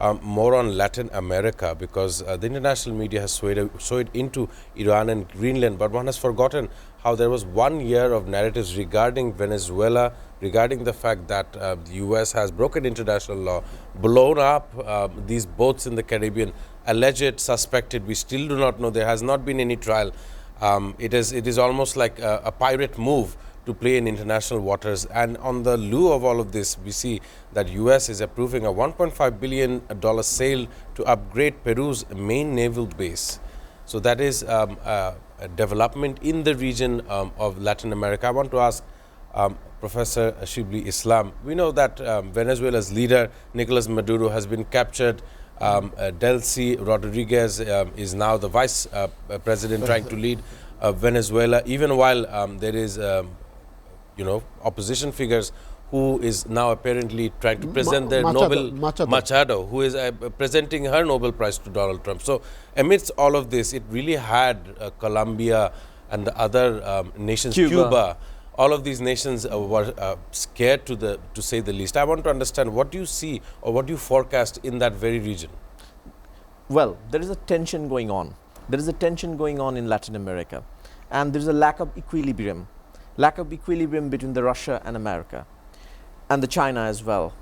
more on Latin America, because the international media has swayed into Iran and Greenland, but one has forgotten how there was 1 year of narratives regarding Venezuela, regarding the fact that the US has broken international law, blown up these boats in the Caribbean, alleged, suspected. We still do not know. There has not been any trial. It is almost like a pirate move to play in international waters. And on the lieu of all of this, we see that US is approving a $1.5 billion sale to upgrade Peru's main naval base. So that is a development in the region of Latin America. I want to ask Professor Shibli Islam. We know that Venezuela's leader, Nicolas Maduro, has been captured. Delcy Rodriguez is now the vice president trying to lead Venezuela, even while there is opposition figures who is now apparently trying to present their Machado, who is presenting her Nobel Prize to Donald Trump. So amidst all of this, it really had Colombia and the other nations, Cuba, all of these nations were scared to say the least. I want to understand, what do you see or what do you forecast in that very region? Well, there is a tension going on. There is a tension going on in Latin America, and there is a lack of equilibrium between the Russia and America, and the China as well.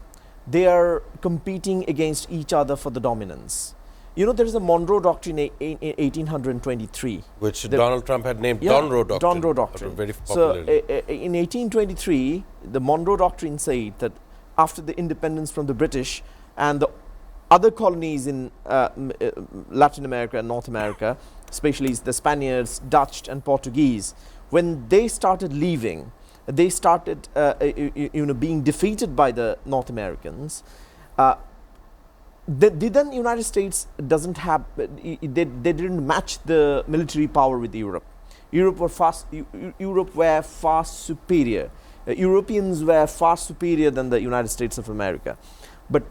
They are competing against each other for the dominance. You know, there is a Monroe Doctrine in 1823. Which Donald Trump had named Monroe Doctrine. Monroe Doctrine. Very popular. So, in 1823, the Monroe Doctrine said that after the independence from the British and the other colonies in Latin America and North America, especially the Spaniards, Dutch and Portuguese, when they started leaving, they started being defeated by the North Americans. Then United States doesn't have, they didn't match the military power with Europe. Europe were far superior. Europeans were far superior than the United States of America. But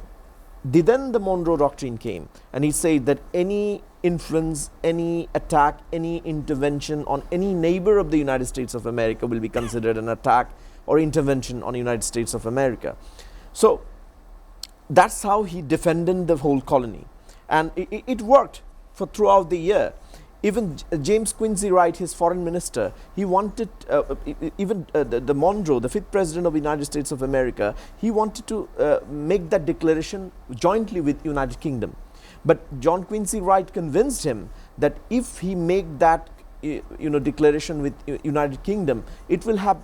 then the Monroe Doctrine came, and he said that any influence, any attack, any intervention on any neighbor of the United States of America will be considered an attack or intervention on the United States of America. So that's how he defended the whole colony, and it worked for throughout the year. Even James Quincy Wright, his foreign minister, he wanted, the Monroe, the 5th president of the United States of America, he wanted to make that declaration jointly with United Kingdom. But John Quincy Wright convinced him that if he make that declaration with United Kingdom, it will have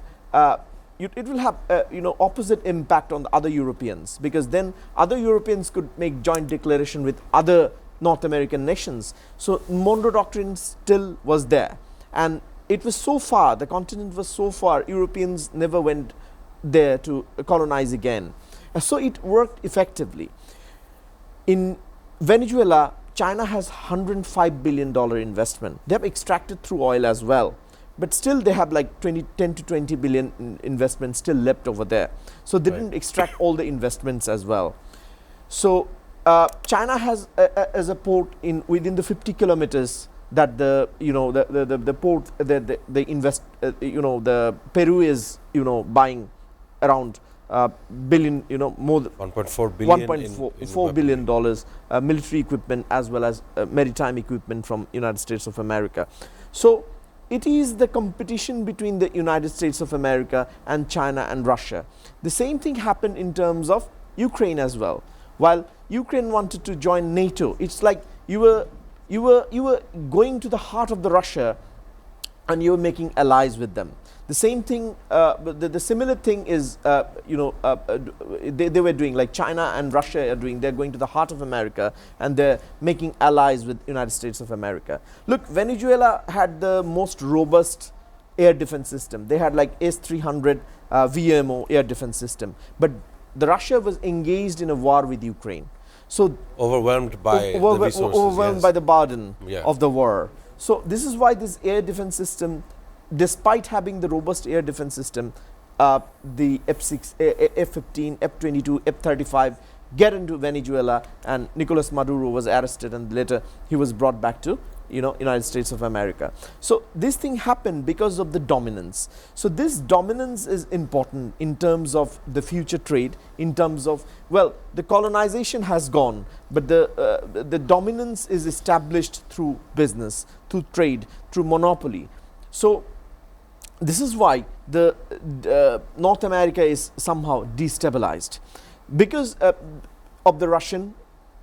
opposite impact on the other Europeans, because then other Europeans could make joint declaration with other North American nations. So Monroe Doctrine still was there, and it was so far, the continent was so far, Europeans never went there to colonize again. So it worked effectively. In Venezuela, China has $105 billion investment. They have extracted through oil as well, but still they have like 10 to 20 billion investment still left over there. So they didn't extract all the investments as well. So China has as a port within the 50 kilometers that the port that they invest, the Peru is buying around billion, more than $1.4 billion, $1.4 billion military equipment as well as maritime equipment from United States of America. So it is the competition between the United States of America and China and Russia. The same thing happened in terms of Ukraine as well. While Ukraine wanted to join NATO, it's like you were going to the heart of the Russia, and you were making allies with them. The same thing, the similar thing is, they were doing, like China and Russia are doing. They're going to the heart of America, and they're making allies with United States of America. Look, Venezuela had the most robust air defense system. They had like S-300 VMO air defense system, but the Russia was engaged in a war with Ukraine. So overwhelmed by the resources, by the burden of the war. So this is why this air defense system, despite having the robust air defense system, the F-6, F-15, F-22, F-35 get into Venezuela, and Nicolas Maduro was arrested, and later he was brought back to United States of America. So this thing happened because of the dominance. So this dominance is important in terms of the future trade, in terms of, well, the colonization has gone, but the dominance is established through business, through trade, through monopoly. So this is why the North America is somehow destabilized because of the Russian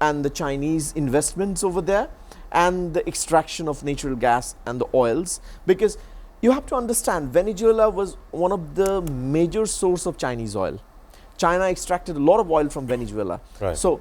and the Chinese investments over there, and the extraction of natural gas and the oils. Because you have to understand, Venezuela was one of the major source of Chinese oil. China extracted a lot of oil from Venezuela. Right. So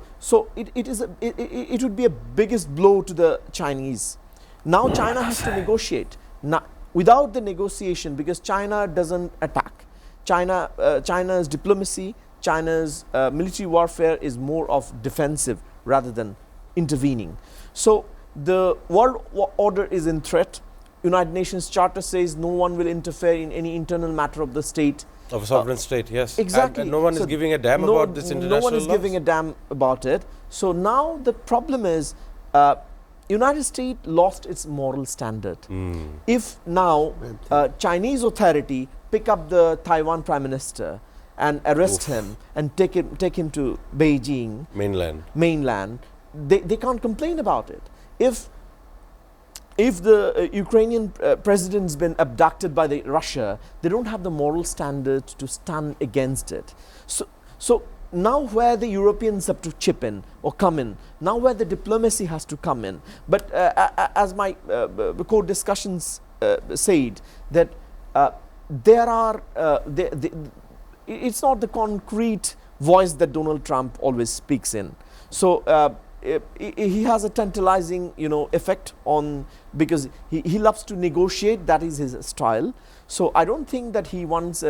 it would be a biggest blow to the Chinese. Now China has to negotiate. Now, without the negotiation, because China doesn't attack. China's diplomacy, China's military warfare is more of defensive rather than intervening. So the world order is in threat. United Nations Charter says no one will interfere in any internal matter of the state. Of a sovereign state, yes. Exactly. And no one is giving a damn about this international No one is laws? giving a damn about it. So now the problem is United States lost its moral standard. If now Chinese authority pick up the Taiwan Prime Minister and arrest him and take him to Beijing mainland, they can't complain about it. If the Ukrainian president's been abducted by the Russia, they don't have the moral standard to stand against it. So now where the Europeans have to chip in or come in, now where the diplomacy has to come in. But as my core discussions said, that it's not the concrete voice that Donald Trump always speaks in. So he has a tantalizing, effect on, because he loves to negotiate. That is his style. So I don't think that he wants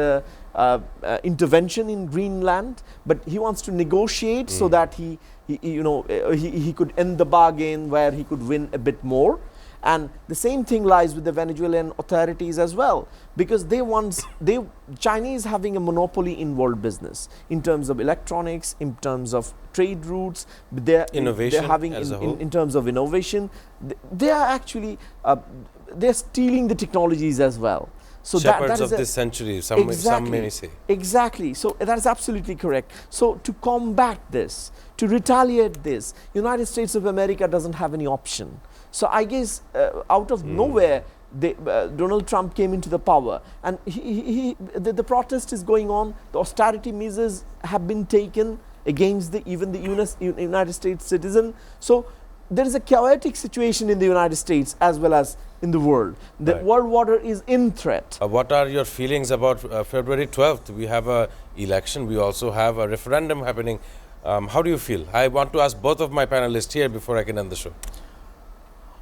intervention in Greenland, but he wants to negotiate so that he could end the bargain where he could win a bit more. And the same thing lies with the Venezuelan authorities as well, because Chinese having a monopoly in world business in terms of electronics, in terms of trade routes, they're having in terms of innovation. They are actually they're stealing the technologies as well. So shepherds of this century, some may say. Exactly. So that is absolutely correct. So to combat this, to retaliate this, United States of America doesn't have any option. So I guess out of nowhere, Donald Trump came into the power, and the protest is going on. The austerity measures have been taken against even the United States citizen. So there is a chaotic situation in the United States as well as in the world. The world order is in threat. What are your feelings about February 12th? We have an election. We also have a referendum happening. How do you feel? I want to ask both of my panelists here before I can end the show.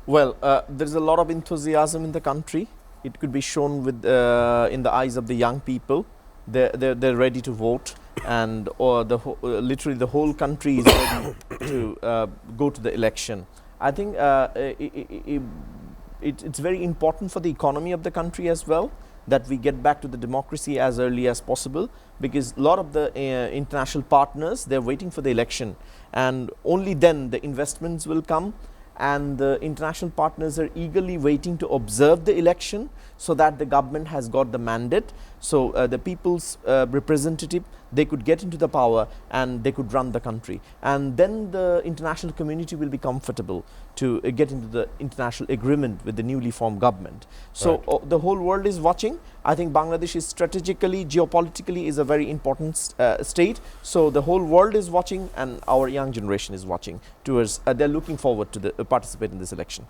Well, there's a lot of enthusiasm in the country. It could be shown with in the eyes of the young people. They're ready to vote, and literally the whole country is ready to go to the election. I think it's very important for the economy of the country as well, that we get back to the democracy as early as possible, because a lot of the international partners, they're waiting for the election, and only then the investments will come. And the international partners are eagerly waiting to observe the election, so that the government has got the mandate. So the people's representative, they could get into the power and they could run the country. And then the international community will be comfortable to get into the international agreement with the newly formed government. So the whole world is watching. I think Bangladesh is strategically, geopolitically is a very important state. So the whole world is watching, and our young generation is watching towards, they're looking forward to participate in this election.